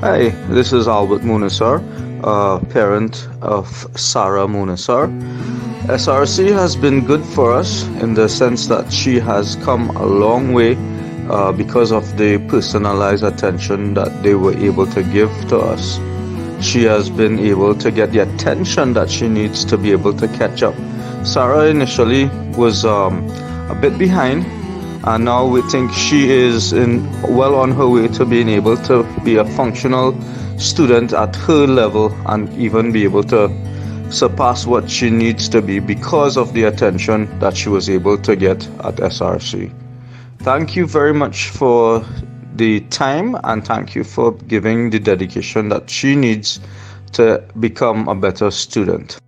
Hi, this is Albert Munasar, parent of Sarah Munasar. SRC has been good for us in the sense that she has come a long way because of the personalized attention that they were able to give to us. She has been able to get the attention that she needs to be able to catch up. Sarah initially was a bit behind, and now we think she is well on her way to being able to be a functional student at her level and even be able to surpass what she needs to be because of the attention that she was able to get at SRC. Thank you very much for the time and thank you for giving the dedication that she needs to become a better student.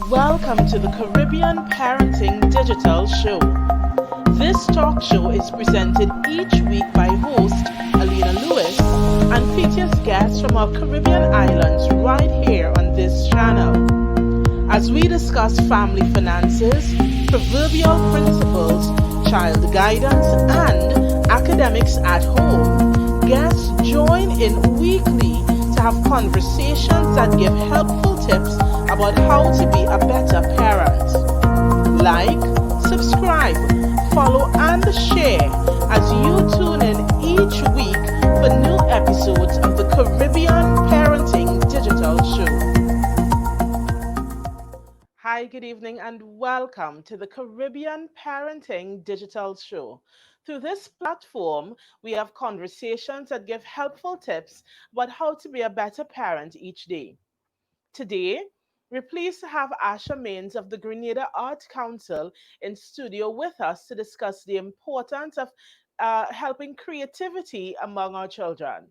Welcome to the Caribbean Parenting Digital Show. This talk show is presented each week by host Alina Lewis and features guests from our Caribbean islands right here on this channel. As we discuss family finances, proverbial principles, child guidance, and academics at home, guests join in weekly to have conversations that give helpful tips about how to be a better parent. Like, subscribe, follow, and share as you tune in each week for new episodes of the Caribbean Parenting Digital Show. Hi, good evening, and welcome to the Caribbean Parenting Digital Show. Through this platform, we have conversations that give helpful tips about how to be a better parent each day. Today, we're pleased to have Asha Mains of the Grenada Arts Council in studio with us to discuss the importance of helping creativity among our children.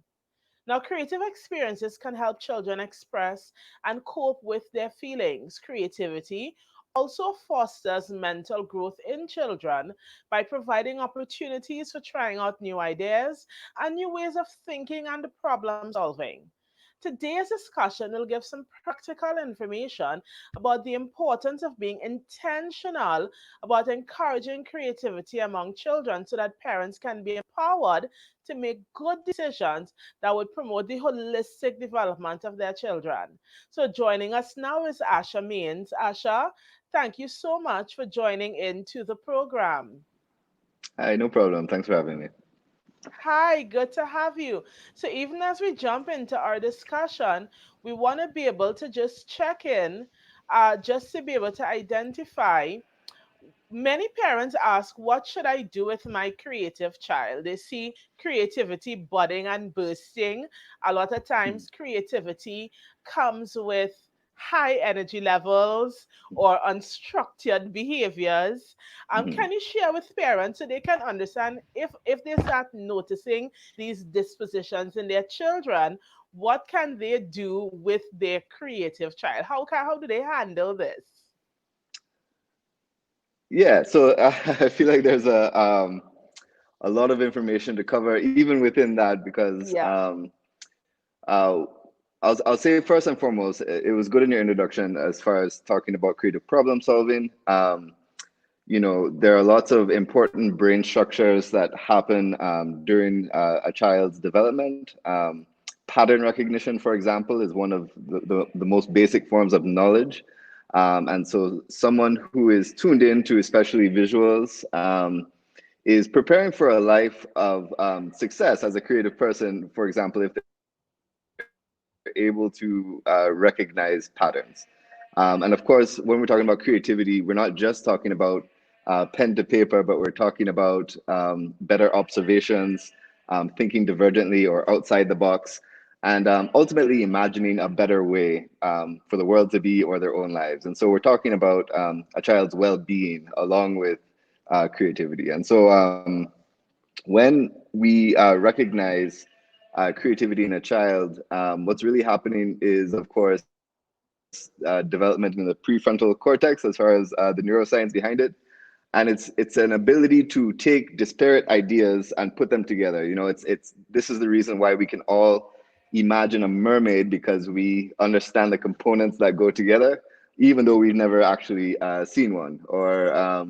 Now, creative experiences can help children express and cope with their feelings. Creativity also fosters mental growth in children by providing opportunities for trying out new ideas and new ways of thinking and problem solving. Today's discussion will give some practical information about the importance of being intentional about encouraging creativity among children so that parents can be empowered to make good decisions that would promote the holistic development of their children. So, joining us now is Asha Mains. Asha, thank you so much for joining into the program. Hi, no problem. Thanks for having me. Hi, good to have you. So, even as we jump into our discussion, we want to be able to just check in, just to be able to identify. Many parents ask, what should I do with my creative child? They see creativity budding and bursting. A lot of times, creativity comes with high energy levels or unstructured behaviors. Mhm. Can you share with parents so they can understand if they start noticing these dispositions in their children, what can they do with their creative child? How do they handle this? Yeah, so I feel like there's a lot of information to cover even within that because Yeah. uh, I'll say first and foremost, it was good in your introduction as far as talking about creative problem solving. There are lots of important brain structures that happen during a child's development. Pattern recognition, for example, is one of the most basic forms of knowledge. And so someone who is tuned into especially visuals is preparing for a life of success as a creative person, for example, if they're able to recognize patterns. And of course, when we're talking about creativity, we're not just talking about pen to paper, but we're talking about better observations, thinking divergently or outside the box, and ultimately imagining a better way for the world to be or their own lives. And so we're talking about a child's well-being along with creativity. And so when we recognize creativity in a child, what's really happening is, of course, development in the prefrontal cortex as far as the neuroscience behind it. And it's an ability to take disparate ideas and put them together. This is the reason why we can all imagine a mermaid because we understand the components that go together, even though we've never actually seen one. Or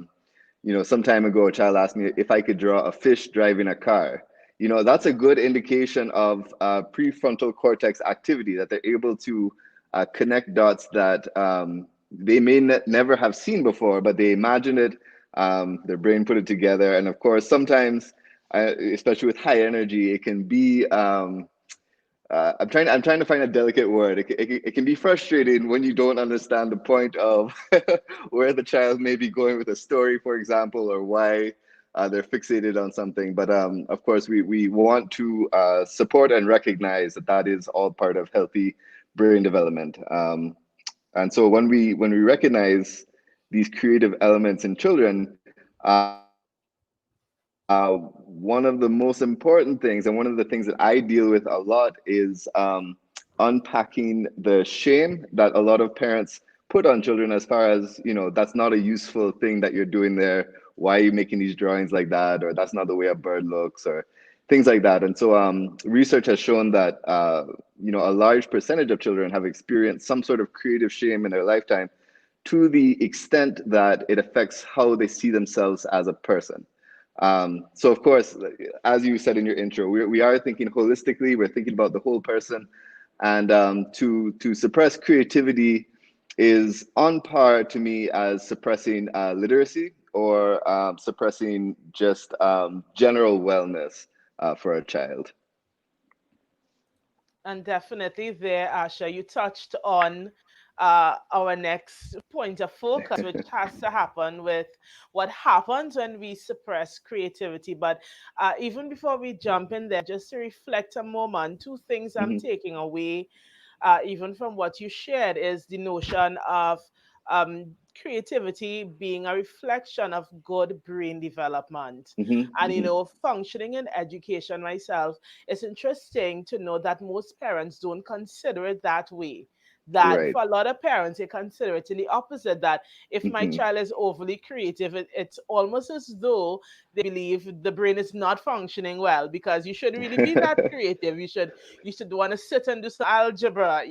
some time ago, a child asked me if I could draw a fish driving a car. That's a good indication of prefrontal cortex activity, that they're able to connect dots that they may never have seen before, but they imagine it, their brain put it together. And of course, sometimes, especially with high energy, it can be, I'm trying to find a delicate word. It can be frustrating when you don't understand the point of where the child may be going with a story, for example, or why they're fixated on something. But of course, we want to support and recognize that that is all part of healthy brain development. And so when we recognize these creative elements in children, one of the most important things, and one of the things that I deal with a lot, is unpacking the shame that a lot of parents put on children, as far as, that's not a useful thing that you're doing there. Why are you making these drawings like that? Or that's not the way a bird looks, or things like that. And so research has shown that, a large percentage of children have experienced some sort of creative shame in their lifetime, to the extent that it affects how they see themselves as a person. So of course, as you said in your intro, we are thinking holistically. We're thinking about the whole person, and to suppress creativity is on par to me as suppressing literacy, or suppressing just general wellness for a child. And definitely there, Asha, you touched on our next point of focus, which has to happen with what happens when we suppress creativity. But even before we jump in there, just to reflect a moment, two things I'm Hmm. taking away, even from what you shared, is the notion of creativity being a reflection of good brain development. Hmm. And, Hmm. functioning in education myself, it's interesting to know that most parents don't consider it that way. That Right. for a lot of parents, they consider it in the opposite, that if my Hmm. child is overly creative, it's almost as though they believe the brain is not functioning well, because you shouldn't really be that creative. You should want to sit and do some algebra.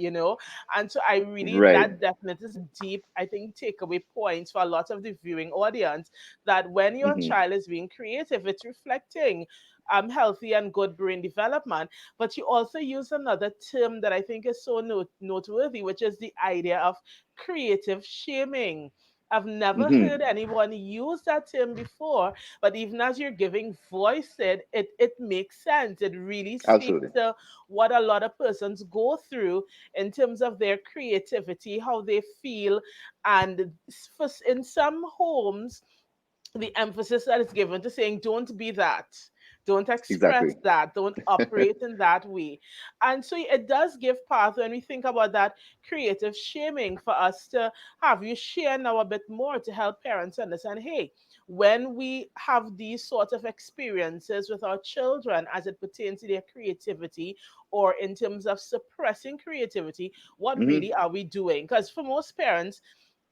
And so I really, Right. that definitely is deep, I think, takeaway points for a lot of the viewing audience, that when your Hmm. child is being creative, it's reflecting healthy and good brain development. But you also use another term that I think is so noteworthy, which is the idea of creative shaming. I've never Hmm. heard anyone use that term before, but even as you're giving voice it makes sense. It really speaks Absolutely. to what a lot of persons go through in terms of their creativity, how they feel, and in some homes, the emphasis that is given to saying, don't be that, don't express Exactly. that, don't operate in that way. And so it does give path when we think about that creative shaming, for us to have you share now a bit more to help parents understand, hey, when we have these sort of experiences with our children as it pertains to their creativity, or in terms of suppressing creativity, what Hmm. really are we doing? Because for most parents,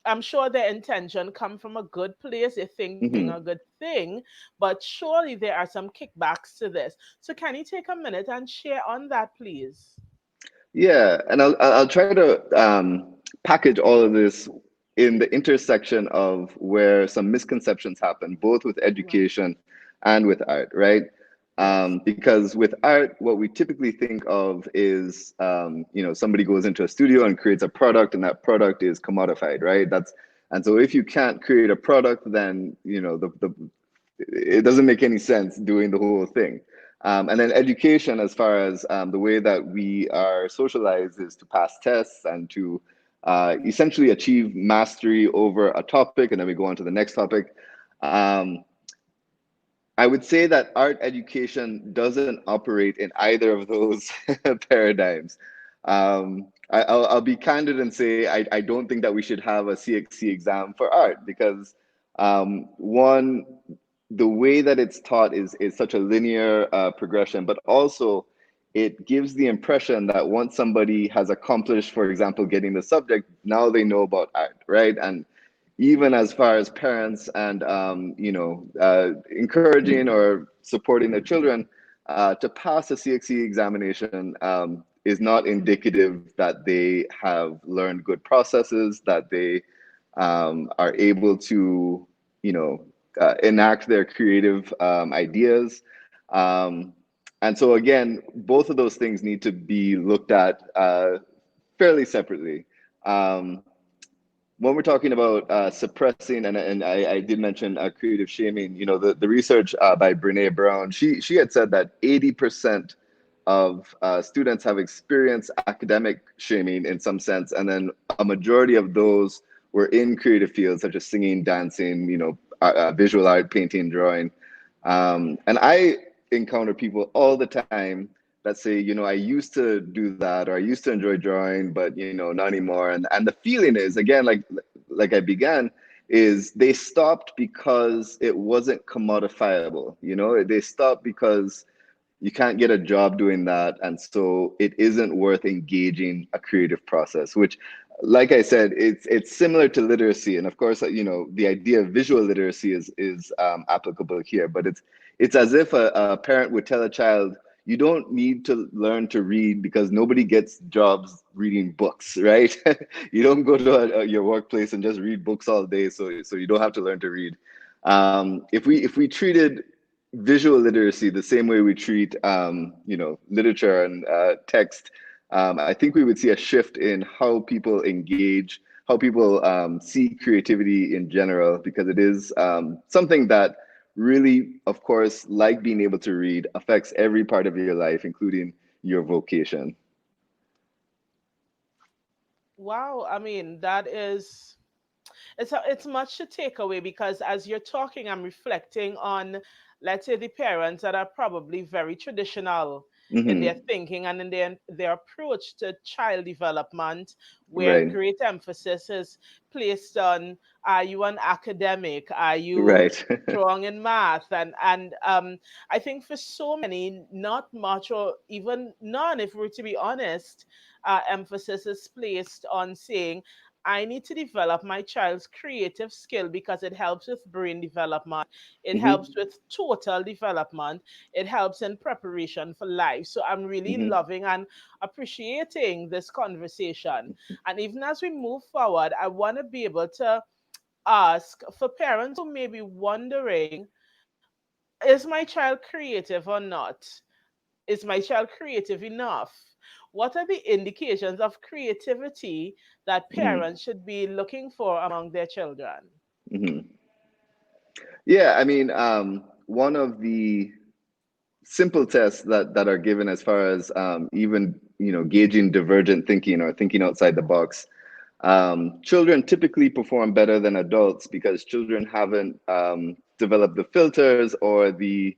I'm sure their intention come from a good place. They think they're doing Hmm. a good thing, but surely there are some kickbacks to this. So can you take a minute and share on that, please? Yeah, and I'll try to package all of this in the intersection of where some misconceptions happen, both with Right. education and with art, right? Yes. Because with art, what we typically think of is, somebody goes into a studio and creates a product, and that product is commodified, right? And so if you can't create a product, then it doesn't make any sense doing the whole thing. And then education, as far as the way that we are socialized, is to pass tests and to essentially achieve mastery over a topic, and then we go on to the next topic. Um, I would say that art education doesn't operate in either of those paradigms. I'll be candid and say I don't think that we should have a CXC exam for art, because one, the way that it's taught is such a linear progression, but also it gives the impression that once somebody has accomplished, for example, getting the subject, now they know about art, right? And even as far as parents and encouraging or supporting their children to pass a CXC examination, is not indicative that they have learned good processes, that they are able to, enact their creative ideas. Um, and so again, both of those things need to be looked at fairly separately. Um, when we're talking about suppressing, and I did mention creative shaming, the research by Brene Brown, she had said that 80% of students have experienced academic shaming in some sense, and then a majority of those were in creative fields such as singing, dancing, visual art, painting, drawing. And I encounter people all the time that say, I used to do that, or I used to enjoy drawing, but not anymore. And the feeling is, again, like I began, is they stopped because it wasn't commodifiable. They stopped because you can't get a job doing that, and so it isn't worth engaging a creative process, which, like I said, it's similar to literacy. And of course, the idea of visual literacy is applicable here, but it's as if a parent would tell a child, you don't need to learn to read because nobody gets jobs reading books, right? You don't go to your workplace and just read books all day, so you don't have to learn to read. If we treated visual literacy the same way we treat literature and text, I think we would see a shift in how people engage, how people see creativity in general, because it is something that really, of course, like being able to read, affects every part of your life, including your vocation. Wow, I mean, that is it's much to take away, because as you're talking, I'm reflecting on, let's say, the parents that are probably very traditional in their Hmm. thinking and in their approach to child development, where Right, great emphasis is placed on, are you an academic, are you right. strong in math, and I think for so many, not much or even none, if we're to be honest, emphasis is placed on saying, I need to develop my child's creative skill because it helps with brain development, it helps Hmm. with total development, it helps in preparation for life. So I'm really Hmm. loving and appreciating this conversation. And even as we move forward, I want to be able to ask for parents who may be wondering, is my child creative or not? Is my child creative enough? What are the indications of creativity that Hmm. parents should be looking for among their children? Hmm. Yeah, I mean, one of the simple tests that are given as far as even gauging divergent thinking or thinking outside the box. Children typically perform better than adults because children haven't developed the filters or the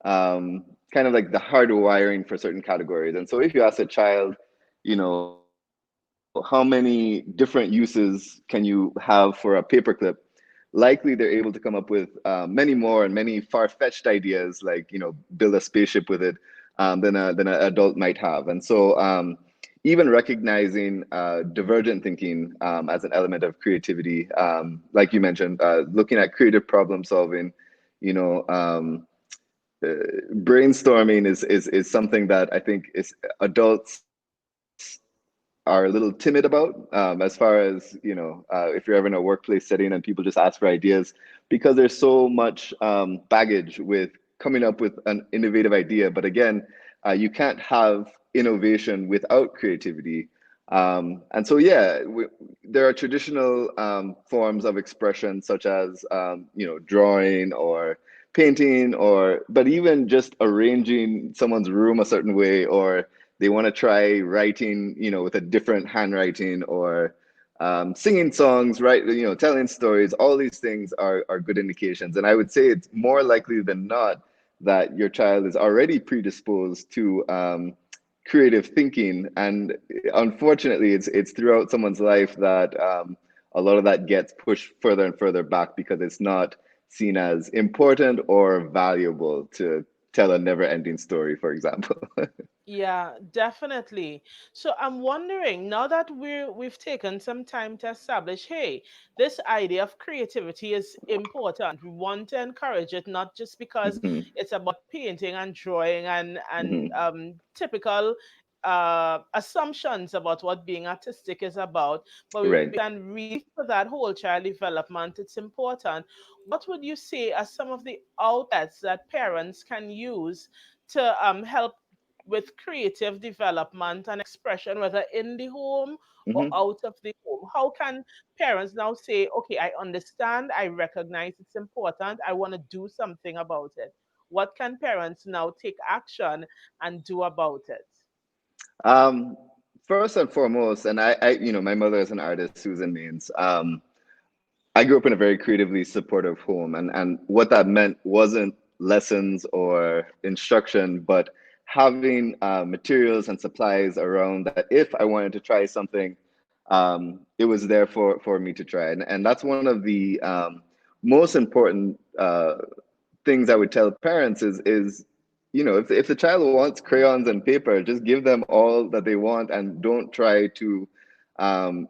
kind of like the hardwiring for certain categories. And so if you ask a child, how many different uses can you have for a paperclip, likely they're able to come up with many more and many far-fetched ideas, like build a spaceship with it, than an adult might have. And so even recognizing divergent thinking as an element of creativity, like you mentioned, looking at creative problem solving, you know um, uh, brainstorming is something that I think is adults are a little timid about, as far as if you're ever in a workplace setting and people just ask for ideas, because there's so much baggage with coming up with an innovative idea. But again, you can't have innovation without creativity. And so, yeah, there are traditional forms of expression, such as drawing or painting, or but even just arranging someone's room a certain way, or they want to try writing, with a different handwriting, or singing songs, right? Telling stories. All these things are good indications, and I would say it's more likely than not that your child is already predisposed to creative thinking. And unfortunately, it's throughout someone's life that a lot of that gets pushed further and further back because it's not seen as important or valuable to tell a never-ending story, for example. Yeah, definitely. So I'm wondering, now that we've taken some time to establish, hey, this idea of creativity is important. We want to encourage it, not just because Hmm. it's about painting and drawing and Hmm. typical assumptions about what being artistic is about, but we Right. can really for that whole child development, it's important. What would you say are some of the outlets that parents can use to help with creative development and expression, whether in the home or Hmm. out of the home? How can parents now say, okay, I understand, I recognize it's important, I want to do something about it? What can parents now take action and do about it? Um, First and foremost, and my mother is an artist, Susan Maines. I grew up in a very creatively supportive home, and what that meant wasn't lessons or instruction, but having materials and supplies around that if I wanted to try something, it was there for me to try. And that's one of the most important things I would tell parents is, if the child wants crayons and paper, just give them all that they want and don't try to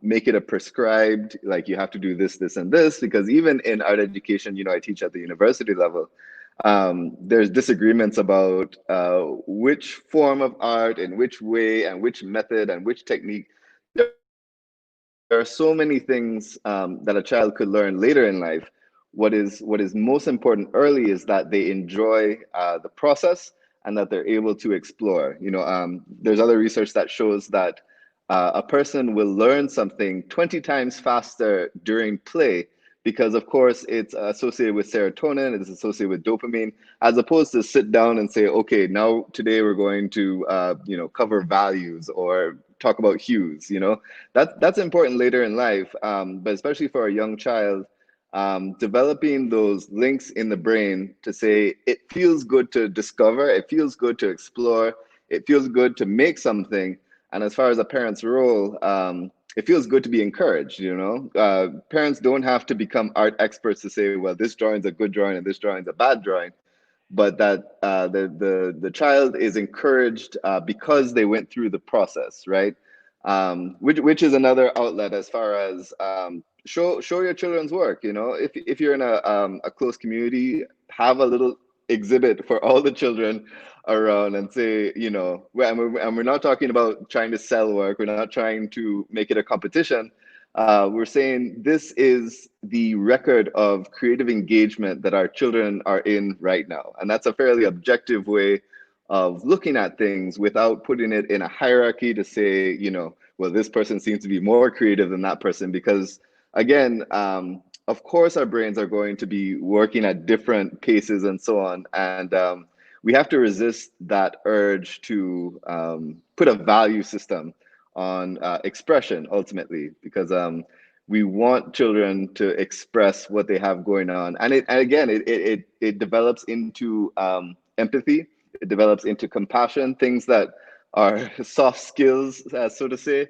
make it a prescribed, like you have to do this, this, and this, because even in art education, I teach at the university level. There's disagreements about which form of art and which way and which method and which technique. There are so many things that a child could learn later in life. What is most important early is that they enjoy the process and that they're able to explore. There's other research that shows that a person will learn something 20 times faster during play because, of course, it's associated with serotonin, it's associated with dopamine, as opposed to sit down and say, okay, now today we're going to, cover values or talk about hues. That's important later in life, but especially for a young child, developing those links in the brain to say it feels good to discover, it feels good to explore, it feels good to make something. And as far as a parent's role, it feels good to be encouraged. Parents don't have to become art experts to say, well, this drawing's a good drawing and this drawing's a bad drawing, but that the child is encouraged because they went through the process, right? Which is another outlet as far as show your children's work. If you're in a close community, have a little exhibit for all the children around and say, and we're not talking about trying to sell work. We're not trying to make it a competition. We're saying this is the record of creative engagement that our children are in right now. And that's a fairly objective way of looking at things without putting it in a hierarchy to say, well, this person seems to be more creative than that person. Because again, of course, our brains are going to be working at different paces and so on. And we have to resist that urge to put a value system on expression ultimately, because we want children to express what they have going on, and it develops into empathy, it develops into compassion, things that are soft skills, so to say.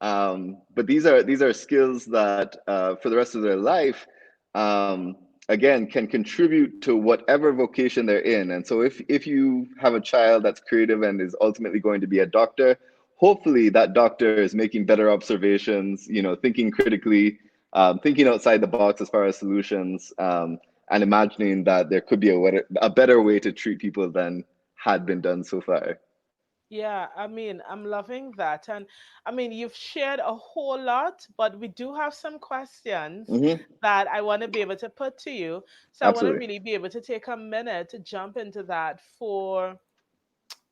But these are skills that for the rest of their life, um, again, can contribute to whatever vocation they're in. And so if you have a child that's creative and is ultimately going to be a doctor, hopefully that doctor is making better observations, thinking critically, thinking outside the box as far as solutions, and imagining that there could be a better way to treat people than had been done so far. Yeah, I mean, I'm loving that. And I mean, you've shared a whole lot, but we do have some questions Hmm. that I want to be able to put to you. So I want to Absolutely. really be able to take a minute to jump into that for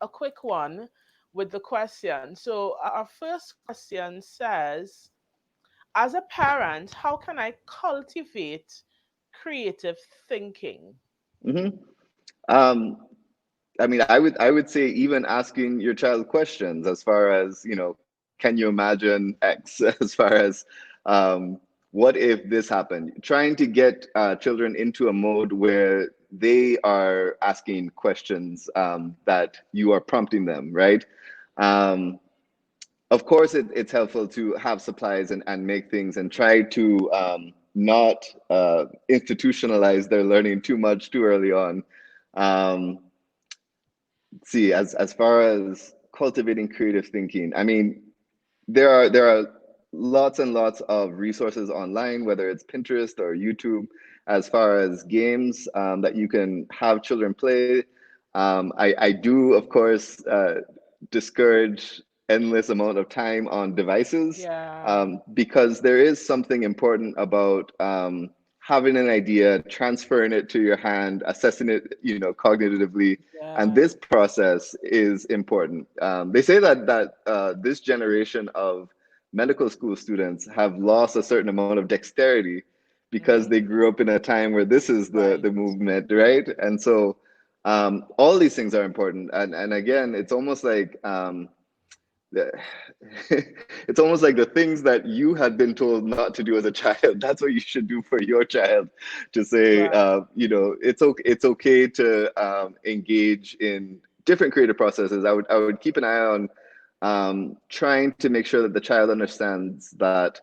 a quick one with the question. So our first question says, as a parent, how can I cultivate creative thinking? Hmm. Um, I mean, I would say even asking your child questions as far as, can you imagine X? As far as what if this happened? Trying to get children into a mode where they are asking questions that you are prompting them, right? Um, of course, it's helpful to have supplies and make things and try to not institutionalize their learning too much too early on. Um, See, as far as cultivating creative thinking, I mean, there are lots and lots of resources online, whether it's Pinterest or YouTube, as far as games that you can have children play. I do, of course, discourage endless amount of time on devices, Yeah. because there is something important about having an idea, transferring it to your hand, assessing it, cognitively, and Yes. this process is important. They say that this generation of medical school students have lost a certain amount of dexterity because they Mm, grew up in a time where this is the right. the movement, right? And so all these things are important, and again, it's almost like the- it's almost like the things that you had been told not to do as a child, that's what you should do for your child, to say, Right. it's okay to engage in different creative processes. I would keep an eye on trying to make sure that the child understands that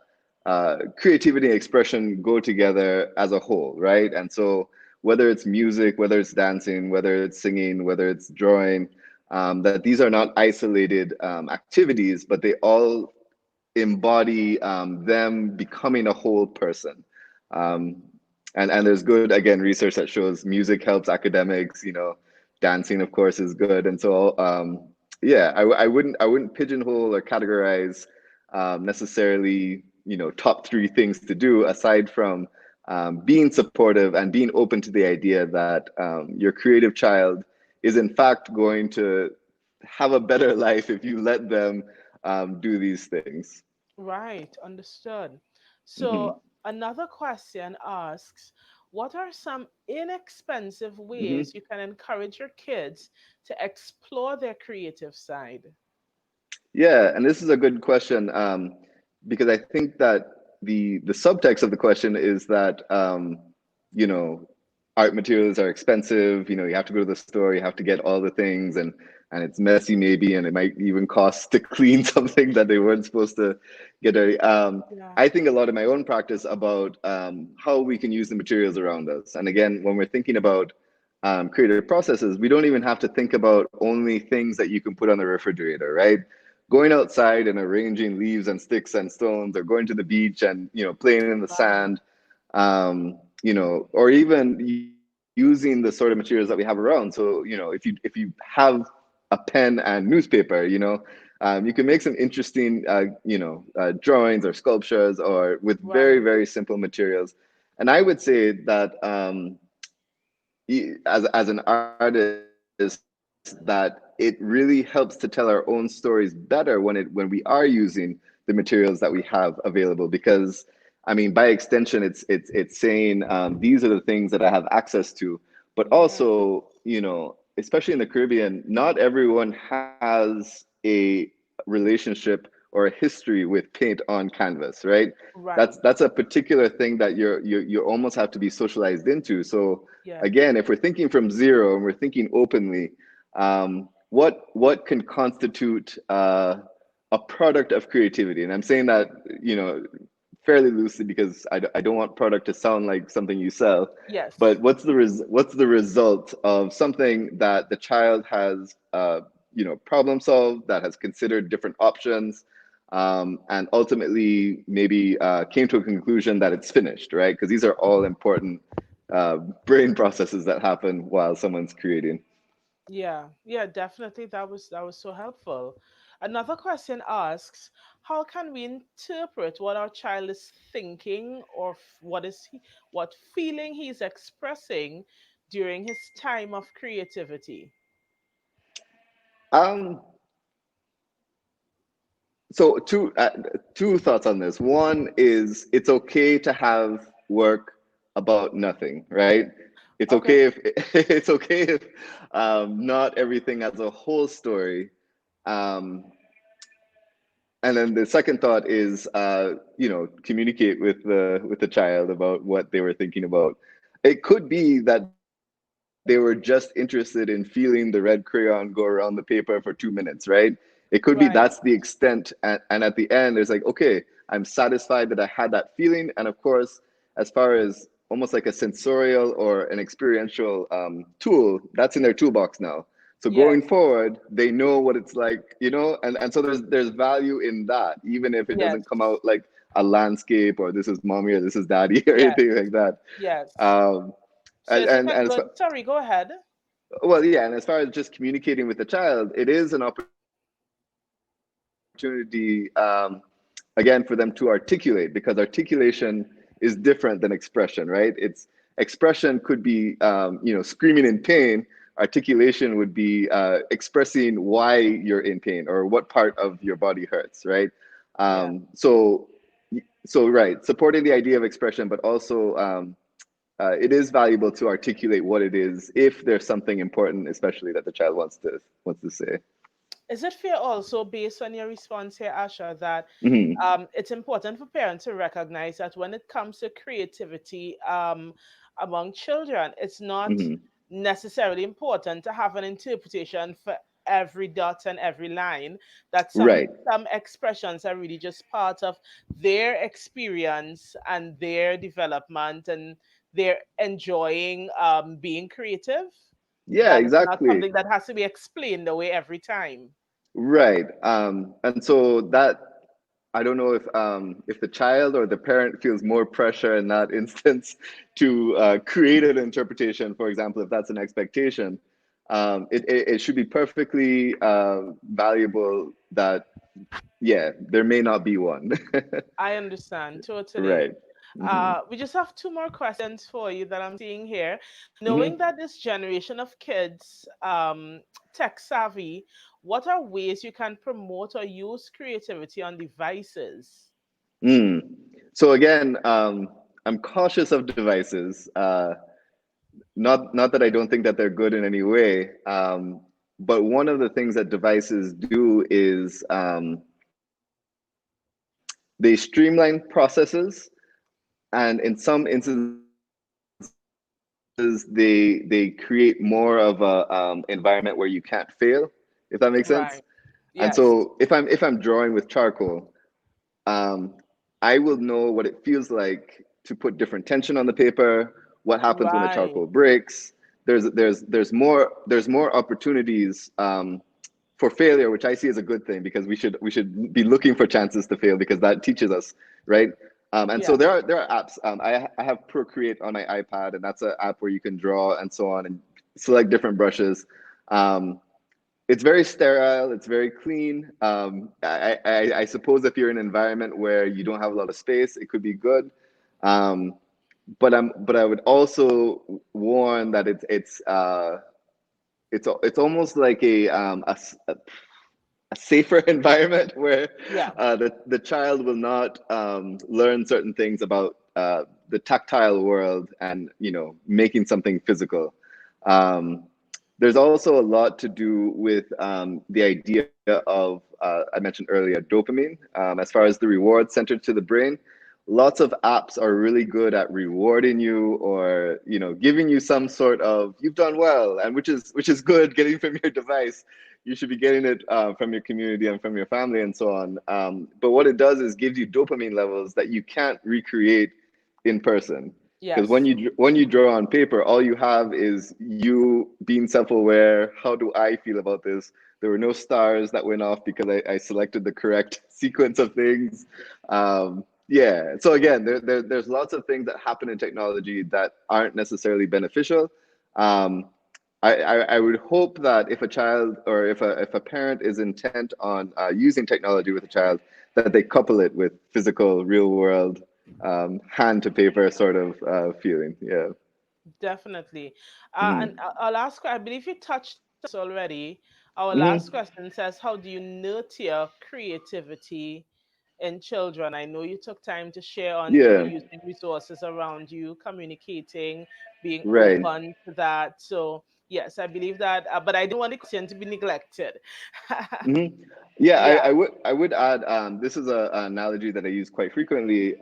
creativity and expression go together as a whole, right? And so whether it's music, whether it's dancing, whether it's singing, whether it's drawing, that these are not isolated activities, but they all embody them becoming a whole person. Um, and there's good, again, research that shows music helps academics, dancing, of course, is good. And so, yeah, I wouldn't pigeonhole or categorize necessarily, top three things to do aside from being supportive and being open to the idea that your creative child is in fact going to have a better life if you let them do these things. Right. Understood. Hmm. So another question asks, what are some inexpensive Hmm. ways you can encourage your kids to explore their creative side? Yeah, and this is a good question, because I think that the subtext of the question is that you know art materials are expensive. You have to go to the store, you have to get all the things, and it's messy maybe, and it might even cost to clean something that they weren't supposed to get dirty. Yeah. I think a lot of my own practice about how we can use the materials around us. And again, when we're thinking about creative processes, we don't even have to think about only things that you can put on the refrigerator, right? Going outside and arranging leaves and sticks and stones, or going to the beach and playing in the Right. sand, or even using the sort of materials that we have around. So if you have a pen and newspaper, you can make some interesting drawings or sculptures, or with very, Right. very simple materials. And I would say that as an artist, that it really helps to tell our own stories better when we are using the materials that we have available. Because I mean, by extension, it's saying these are the things that I have access to. But Yeah. also, especially in the Caribbean, not everyone has a relationship or a history with paint on canvas, right? That's Right. that's a particular thing that you almost have to be socialized into. So Yes. again, if we're thinking from zero and we're thinking openly, what can constitute a product of creativity? And I'm saying that fairly loosely, because I don't want product to sound like something you sell. Yes. But what's the result of something that the child has problem solved, that has considered different options, and ultimately maybe came to a conclusion that it's finished, right? Because these are all important uh, brain processes that happen while someone's creating. Yeah, yeah, definitely. That was so helpful. Another question asks, how can we interpret what our child is thinking, or what feeling he's expressing during his time of creativity? Um, so two thoughts on this. One is, it's okay to have work about nothing, right? It's Okay. okay if it's okay if not everything has a whole story. Um, and then the second thought is, communicate with the child about what they were thinking about. It could be that they were just interested in feeling the red crayon go around the paper for 2 minutes, right? It could be that's the Right. extent, and at the end, there's like, okay, I'm satisfied that I had that feeling. And of course, as far as almost like a sensorial or an experiential tool, that's in their toolbox now. So going Yes. forward, they know what it's like, and so there's value in that, even if it Yes. doesn't come out like a landscape, or this is mommy or this is daddy or Yes. anything like that. Yes. Um, So and, it's like and, a and as good, far, sorry, go ahead. well, yeah, and as far as just communicating with the child, it is an opportunity opportunity, again, for them to articulate, because articulation is different than expression, right? It's expression could be, screaming in pain. Articulation would be expressing why you're in pain or what part of your body hurts, right? Yeah. So right, supporting the idea of expression, but also it is valuable to articulate what it is if there's something important, especially that the child wants to say. Is it fair also, based on your response here, Asha, that Hmm. it's important for parents to recognize that when it comes to creativity among children, it's not Hmm. necessarily important to have an interpretation for every dot and every line. That Right. some expressions are really just part of their experience and their development, and they're enjoying being creative. Yeah, That it's not exactly. something that has to be explained away every time. Right. And so that, I don't know if the child or the parent feels more pressure in that instance to create an interpretation, for example, if that's an expectation. It should be perfectly valuable that, yeah, there may not be one. I understand totally. Right. Hmm. We just have two more questions for you that I'm seeing here. Knowing Hmm. that this generation of kids tech savvy, what are ways you can promote or use creativity on devices? Mm. So again, I'm cautious of devices. Not that I don't think that they're good in any way, but one of the things that devices do is they streamline processes, and in some instances they create more of a environment where you can't fail, if that makes sense. Right. And Yes. so if I'm drawing with charcoal, um, I will know what it feels like to put different tension on the paper, what happens when the Right. charcoal breaks. There's more opportunities for failure, which I see as a good thing, because we should be looking for chances to fail, because that teaches us, right? And so Yeah. there are apps. I have Procreate on my iPad, and that's an app where you can draw and so on and select different brushes. Um, it's very sterile. It's very clean. I suppose if you're in an environment where you don't have a lot of space, it could be good. Um, but I would also warn that it's almost like a safer environment where Yeah. the child will not learn certain things about the tactile world and making something physical. Um, there's also a lot to do with the idea of I mentioned earlier, dopamine, as far as the reward centered to the brain. Lots of apps are really good at rewarding you, or giving you some sort of "you've done well," and which is good getting from your device. You should be getting it from your community and from your family and so on. But what it does is gives you dopamine levels that you can't recreate in person. Because when Yes. you draw on paper, all you have is you being self-aware. How do I feel about this? There were no stars that went off because I selected the correct sequence of things. Yeah. So again, there's lots of things that happen in technology that aren't necessarily beneficial. Um, I would hope that if a child, or if a parent is intent on using technology with a child, that they couple it with physical, real world, hand to paper sort of feeling. Yeah. Definitely. And Hmm. our last, I believe you touched this already. Our last Hmm. question says, how do you nurture creativity in children? I know you took time to share on, Yeah. using resources around you, communicating, being Right. open to that. So, yes, I believe that, but I didn't want the question to be neglected. Hmm. Yeah, Yeah. I would add, this is an analogy that I use quite frequently.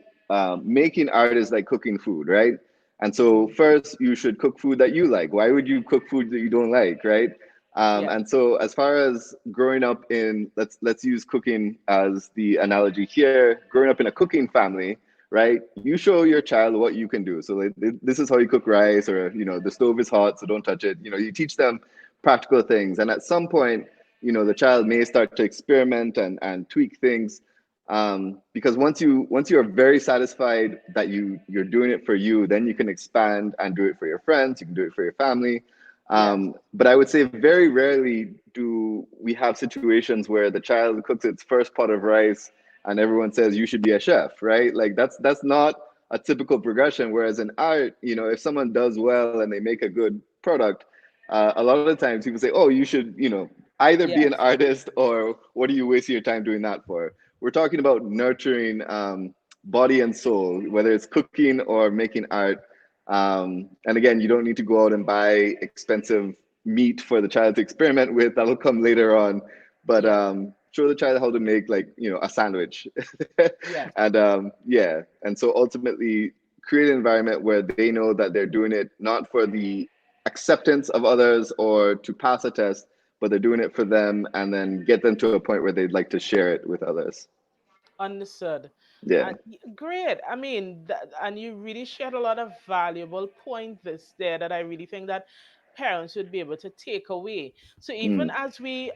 Making art is like cooking food, right? And so Mhm. first you should cook food that you like. Why would you cook food that you don't like, right? Yeah. And so as far as growing up in, let's use cooking as the analogy here, growing up in a cooking family, right? You show your child what you can do. So like, this is how you cook rice, or the stove is hot, so don't touch it. You teach them practical things, and at some point, the child may start to experiment and tweak things, because once you are very satisfied that you're doing it for you, then you can expand and do it for your friends, you can do it for your family. Yes. But I would say very rarely do we have situations where the child cooks its first pot of rice and everyone says you should be a chef, right? Like that's not a typical progression. Whereas in art, you know, if someone does well and they make a good product, a lot of the times people say, "Oh, you should, you know, either be an Yes. artist or what are you wasting your time doing that for?" We're talking about nurturing body and soul, whether it's cooking or making art. And again, you don't need to go out and buy expensive meat for the child to experiment with. That'll come later on. But Yes. show the child how to make, like, you know, a sandwich. Yes. And yeah, and so ultimately create an environment where they know that they're doing it not for the acceptance of others or to pass a test, but they're doing it for them, and then get them to a point where they'd like to share it with others. Understood. Yeah. Great. I mean, and you really shared a lot of valuable points this there that I really think that parents should be able to take away. So even Mm. as we,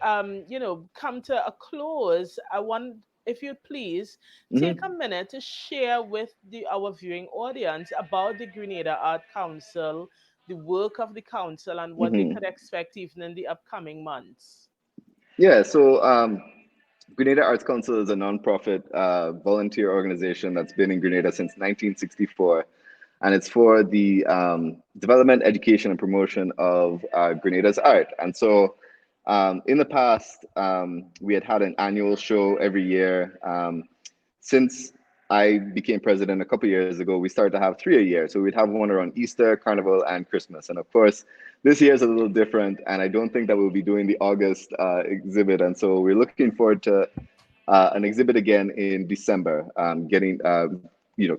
come to a close, I want, if you please, take a Hmm. minute to share with our viewing audience about the Grenada Art Council, the work of the council, and what they Hmm. could expect even in the upcoming months. Yeah. So Grenada Arts Council is a nonprofit volunteer organization that's been in Grenada since 1964, and it's for the development, education, and promotion of Grenada's art. And so, in the past, we had an annual show every year. Since I became president a couple years ago, we started to have three a year. So we'd have one around Easter, Carnival, and Christmas. And of course, this year is a little different, and I don't think that we'll be doing the August exhibit. And so we're looking forward to an exhibit again in December, getting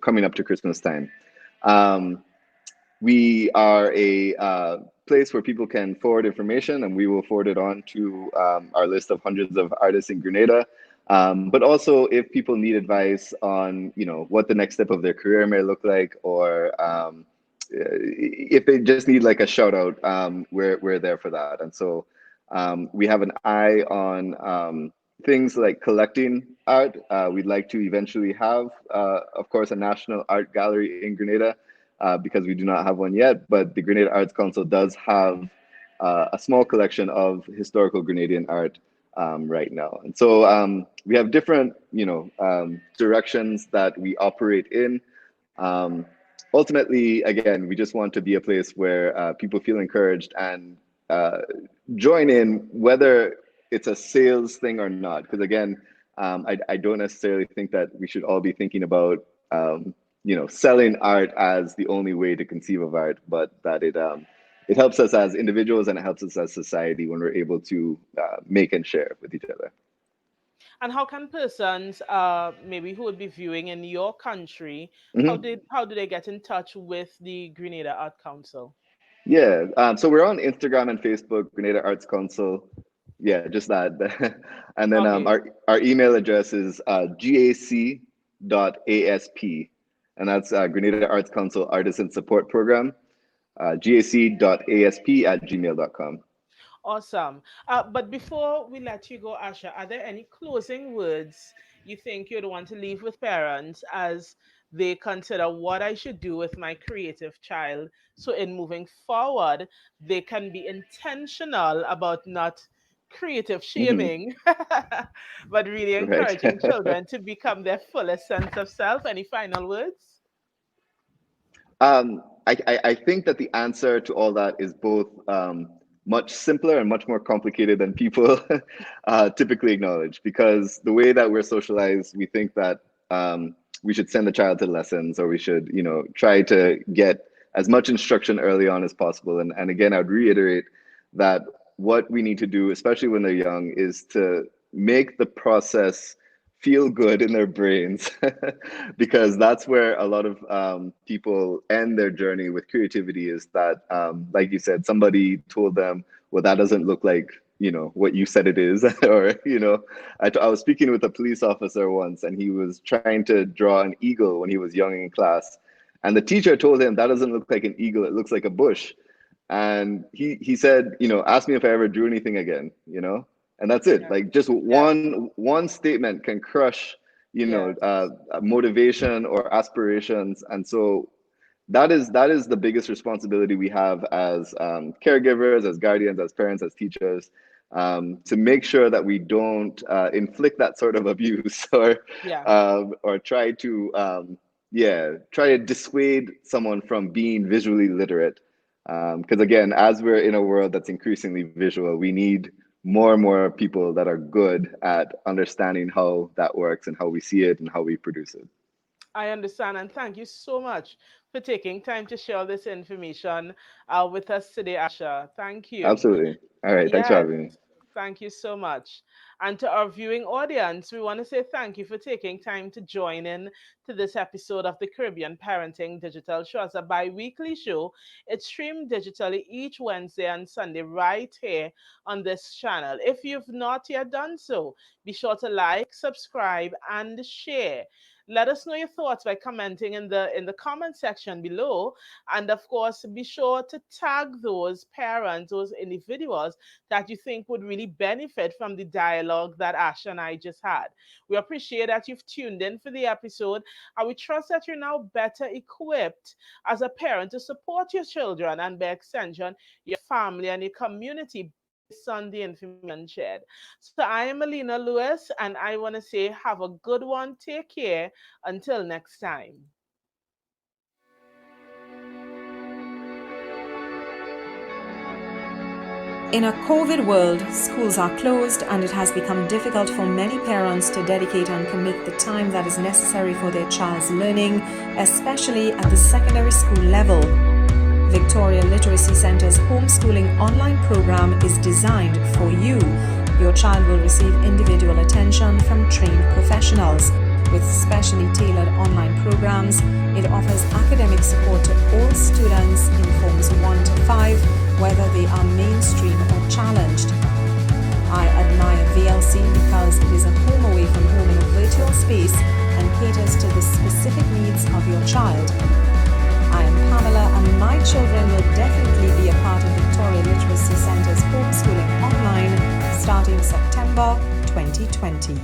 coming up to Christmas time. Um, we are a place where people can forward information, and we will forward it on to our list of hundreds of artists in Grenada. But also, if people need advice on, you know, what the next step of their career may look like, or if they just need like a shout out, we're there for that. And so we have an eye on things like collecting art. We'd like to eventually have, of course, a national art gallery in Grenada, because we do not have one yet. But the Grenada Arts Council does have a small collection of historical Grenadian art right now. And so we have different, directions that we operate in. Um, Ultimately, again, we just want to be a place where people feel encouraged and uh, join in, whether it's a sales thing or not. Because again, I don't necessarily think that we should all be thinking about selling art as the only way to conceive of art, but that it helps us as individuals and it helps us as society when we're able to make and share with each other. And how can persons, maybe who would be viewing in your country, Mhm. how do they get in touch with the Grenada Art Council? Yeah, so we're on Instagram and Facebook, Grenada Arts Council. Yeah, just that. And then Okay, our email address is gac.asp, and that's Grenada Arts Council Artisan Support Program, gac.asp@gmail.com. awesome. But before we let you go, Asha, are there any closing words you think you'd want to leave with parents as they consider what I should do with my creative child? So, in moving forward, they can be intentional about not creative Hmm. shaming, but really Right. encouraging children to become their fullest sense of self. Any final words? I think that the answer to all that is both much simpler and much more complicated than people typically acknowledge. Because the way that we're socialized, we think that we should send the child to lessons, or we should, try to get as much instruction early on as possible. And again, I would reiterate that what we need to do, especially when they're young, is to make the process feel good in their brains, because that's where a lot of people end their journey with creativity, is that like you said, somebody told them, well, that doesn't look like, what you said it is. Or, I was speaking with a police officer once, and he was trying to draw an eagle when he was young in class, and the teacher told him that doesn't look like an eagle, it looks like a bush. And he said, ask me if I ever drew anything again, and that's it. Yes, Like, just yes, one statement can crush, yes, motivation or aspirations. And so that is the biggest responsibility we have as caregivers, as guardians, as parents, as teachers, to make sure that we don't inflict that sort of abuse Yeah. or try to dissuade someone from being visually literate. Because again, as we're in a world that's increasingly visual, we need more and more people that are good at understanding how that works and how we see it and how we produce it. I understand, and thank you so much for taking time to share this information with us today, Asha. Thank you. Absolutely. All right. Thanks for Yes, having me. thank you so much. And to our viewing audience, we want to say thank you for taking time to join in to this episode of the Caribbean Parenting Digital Show. As a bi-weekly show, it's streamed digitally each Wednesday and Sunday right here on this channel. If you've not yet done so, be sure to like, subscribe, and share. Let us know your thoughts by commenting in the comment section below, and of course be sure to tag those parents, those individuals that you think would really benefit from the dialogue that Asha and I just had. We appreciate that you've tuned in for the episode, and we trust that you're now better equipped as a parent to support your children and by extension your family and your community based on the information shared. So I am Alina Lewis, and I want to say have a good one. Take care. Until next time. In a COVID world, schools are closed and it has become difficult for many parents to dedicate and commit the time that is necessary for their child's learning, especially at the secondary school level. Victoria Literacy Centre's homeschooling online program is designed for you. Your child will receive individual attention from trained professionals. With specially tailored online programs, it offers academic support to all students in forms 1 to 5, whether they are mainstream or challenged. I admire VLC because it is a home away from home in a virtual space and caters to the specific needs of your child. I am Pamela, and my children will definitely be a part of Victoria Literacy Centre's homeschooling online starting September 2020.